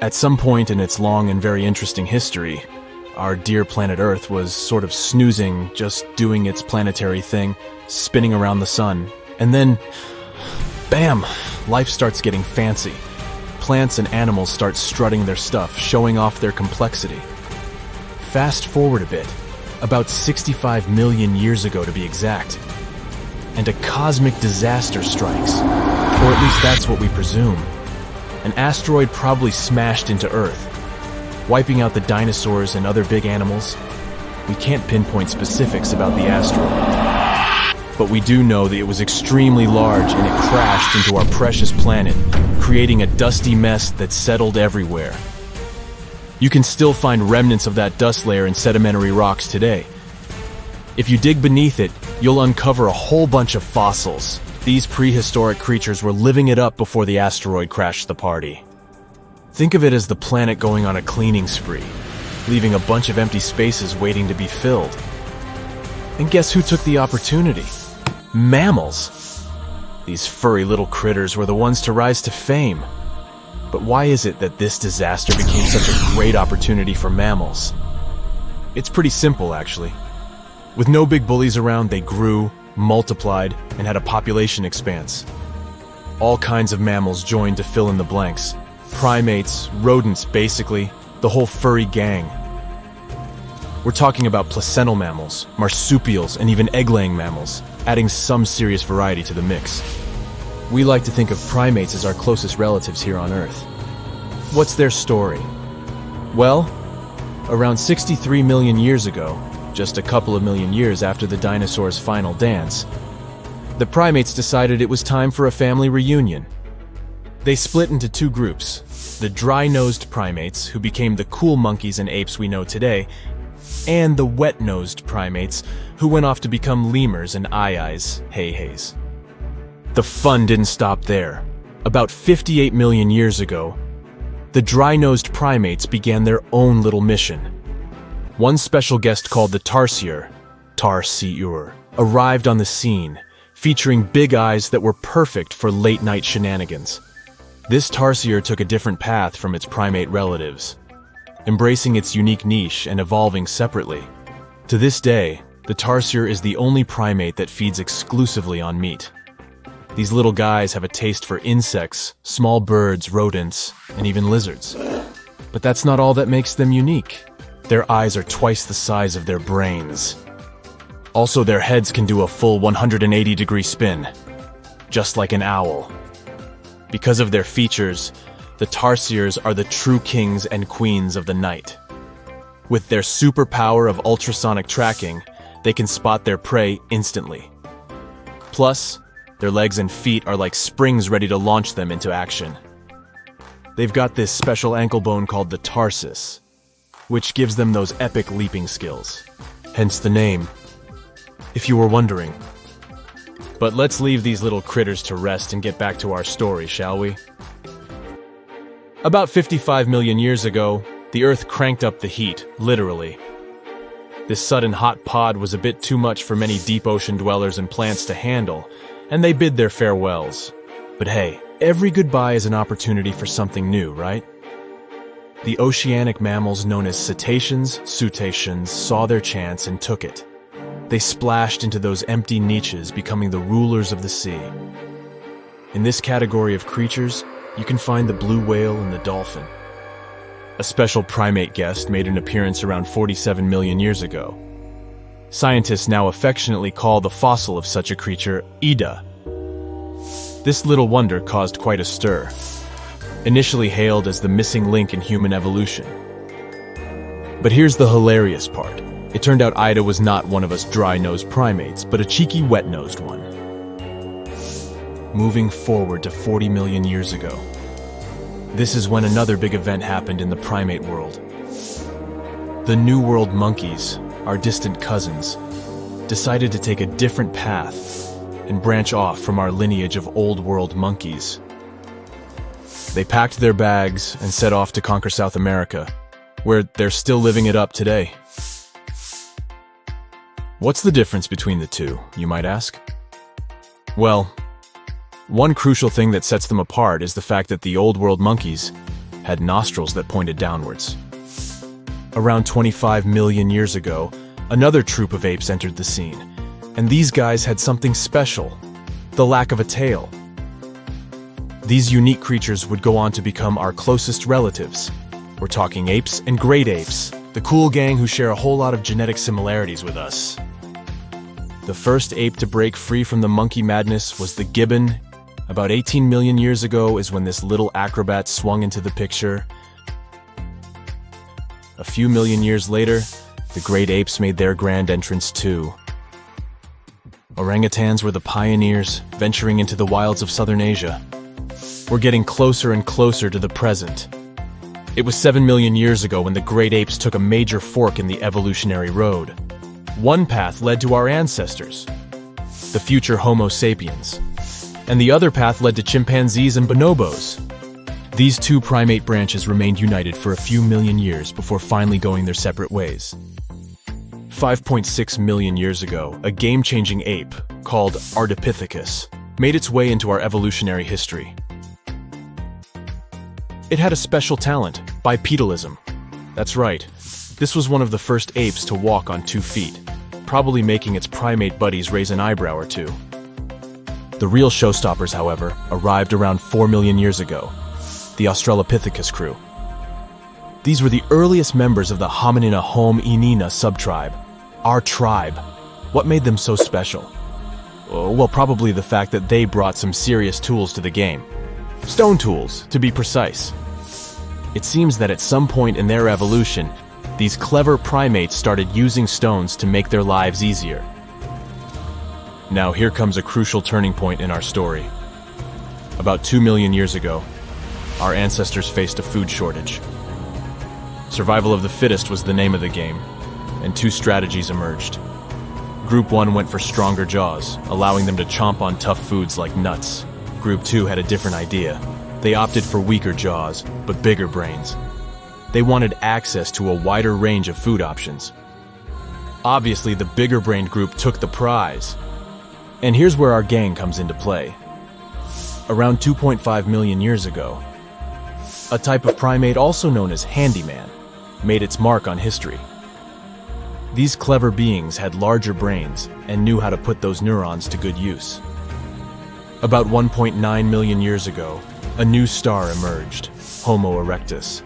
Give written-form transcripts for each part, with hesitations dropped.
At some point in its long and very interesting history, our dear planet Earth was sort of snoozing, just doing its planetary thing, spinning around the sun. And then, bam, life starts getting fancy. Plants and animals start strutting their stuff, showing off their complexity. Fast forward a bit, about 65 million years ago to be exact, and a cosmic disaster strikes, or at least that's what we presume. An asteroid probably smashed into Earth, wiping out the dinosaurs and other big animals. We can't pinpoint specifics about the asteroid, but we do know that it was extremely large and it crashed into our precious planet, creating a dusty mess that settled everywhere. You can still find remnants of that dust layer in sedimentary rocks today. If you dig beneath it, you'll uncover a whole bunch of fossils. These prehistoric creatures were living it up before the asteroid crashed the party. Think of it as the planet going on a cleaning spree, leaving a bunch of empty spaces waiting to be filled. And guess who took the opportunity? Mammals. These furry little critters were the ones to rise to fame. But why is it that this disaster became such a great opportunity for mammals? It's pretty simple, actually. With no big bullies around, they grew, multiplied, and had a population expanse. All kinds of mammals joined to fill in the blanks. Primates, rodents, basically, the whole furry gang. We're talking about placental mammals, marsupials, and even egg-laying mammals, adding some serious variety to the mix. We like to think of primates as our closest relatives here on Earth. What's their story? Well, around 63 million years ago, just a couple of million years after the dinosaurs' final dance, the primates decided it was time for a family reunion. They split into two groups, the dry-nosed primates, who became the cool monkeys and apes we know today, and the wet-nosed primates, who went off to become lemurs and aye-ayes, hey-hays. The fun didn't stop there. About 58 million years ago, the dry-nosed primates began their own little mission. One special guest called the Tarsier, arrived on the scene, featuring big eyes that were perfect for late-night shenanigans. This Tarsier took a different path from its primate relatives, embracing its unique niche and evolving separately. To this day, the Tarsier is the only primate that feeds exclusively on meat. These little guys have a taste for insects, small birds, rodents, and even lizards. But that's not all that makes them unique. Their eyes are twice the size of their brains. Also, their heads can do a full 180-degree spin, just like an owl. Because of their features, the Tarsiers are the true kings and queens of the night. With their superpower of ultrasonic tracking, they can spot their prey instantly. Plus, their legs and feet are like springs ready to launch them into action. They've got this special ankle bone called the tarsus, which gives them those epic leaping skills. Hence the name, if you were wondering. But let's leave these little critters to rest and get back to our story, shall we? About 55 million years ago, the Earth cranked up the heat, literally. This sudden hot pod was a bit too much for many deep ocean dwellers and plants to handle, and they bid their farewells. But hey, every goodbye is an opportunity for something new, right? The oceanic mammals known as cetaceans, saw their chance and took it. They splashed into those empty niches, becoming the rulers of the sea. In this category of creatures, you can find the blue whale and the dolphin. A special primate guest made an appearance around 47 million years ago. Scientists now affectionately call the fossil of such a creature Ida. This little wonder caused quite a stir. Initially hailed as the missing link in human evolution. But here's the hilarious part. It turned out Ida was not one of us dry-nosed primates, but a cheeky wet-nosed one. Moving forward to 40 million years ago. This is when another big event happened in the primate world. The New World monkeys, our distant cousins, decided to take a different path and branch off from our lineage of Old World monkeys. They packed their bags and set off to conquer South America, where they're still living it up today. What's the difference between the two, you might ask? Well, one crucial thing that sets them apart is the fact that the Old World monkeys had nostrils that pointed downwards. Around 25 million years ago, another troop of apes entered the scene, and these guys had something special: the lack of a tail. These unique creatures would go on to become our closest relatives. We're talking apes and great apes, the cool gang who share a whole lot of genetic similarities with us. The first ape to break free from the monkey madness was the gibbon. About 18 million years ago is when this little acrobat swung into the picture. A few million years later, the great apes made their grand entrance too. Orangutans were the pioneers, venturing into the wilds of southern Asia. We're getting closer and closer to the present. It was 7 million years ago when the great apes took a major fork in the evolutionary road. One path led to our ancestors, the future Homo sapiens, and the other path led to chimpanzees and bonobos. These two primate branches remained united for a few million years before finally going their separate ways. 5.6 million years ago, a game-changing ape called Ardipithecus made its way into our evolutionary history. It had a special talent: bipedalism. That's right, this was one of the first apes to walk on 2 feet, probably making its primate buddies raise an eyebrow or two. The real showstoppers, however, arrived around 4 million years ago: the Australopithecus crew. These were the earliest members of the Hominina hominina subtribe, our tribe. What made them so special? Well, probably the fact that they brought some serious tools to the game. Stone tools, to be precise. It seems that at some point in their evolution, these clever primates started using stones to make their lives easier. Now here comes a crucial turning point in our story. About 2 million years ago, our ancestors faced a food shortage. Survival of the fittest was the name of the game, and 2 strategies emerged. Group 1 went for stronger jaws, allowing them to chomp on tough foods like nuts. Group 2 had a different idea. They opted for weaker jaws, but bigger brains. They wanted access to a wider range of food options. Obviously, the bigger-brained group took the prize. And here's where our gang comes into play. Around 2.5 million years ago, a type of primate also known as handyman made its mark on history. These clever beings had larger brains and knew how to put those neurons to good use. About 1.9 million years ago, a new star emerged, Homo erectus.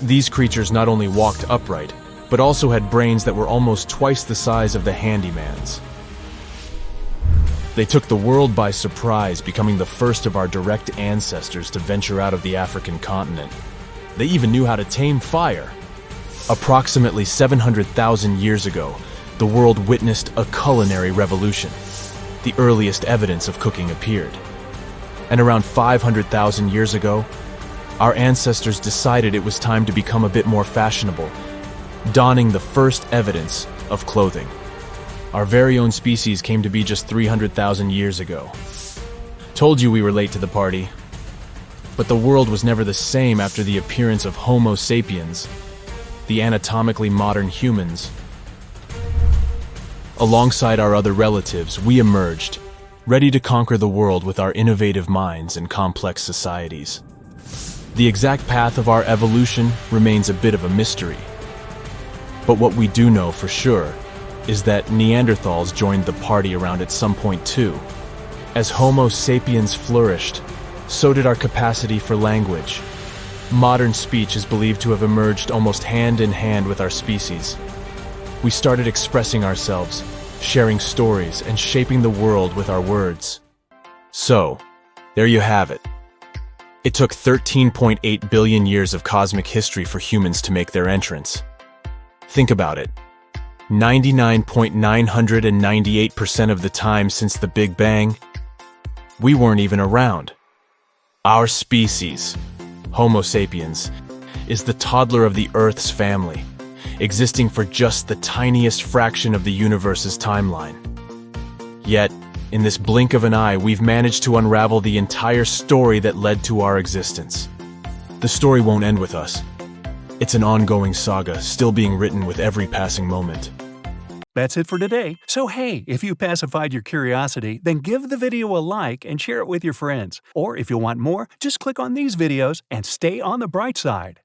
These creatures not only walked upright, but also had brains that were almost twice the size of the handyman's. They took the world by surprise, becoming the first of our direct ancestors to venture out of the African continent. They even knew how to tame fire. Approximately 700,000 years ago, the world witnessed a culinary revolution. The earliest evidence of cooking appeared. And around 500,000 years ago, our ancestors decided it was time to become a bit more fashionable, donning the first evidence of clothing. Our very own species came to be just 300,000 years ago. Told you we were late to the party. But the world was never the same after the appearance of Homo sapiens, the anatomically modern humans. Alongside our other relatives, we emerged, ready to conquer the world with our innovative minds and complex societies. The exact path of our evolution remains a bit of a mystery. But what we do know for sure is that Neanderthals joined the party around at some point too. As Homo sapiens flourished, so did our capacity for language. Modern speech is believed to have emerged almost hand in hand with our species. We started expressing ourselves, sharing stories, and shaping the world with our words. So, there you have it. It took 13.8 billion years of cosmic history for humans to make their entrance. Think about it. 99.998% of the time since the Big Bang, we weren't even around. Our species, Homo sapiens, is the toddler of the Earth's family, existing for just the tiniest fraction of the universe's timeline. Yet, in this blink of an eye, we've managed to unravel the entire story that led to our existence. The story won't end with us. It's an ongoing saga, still being written with every passing moment. That's it for today. So hey, if you pacified your curiosity, then give the video a like and share it with your friends. Or if you want more, just click on these videos and stay on the bright side.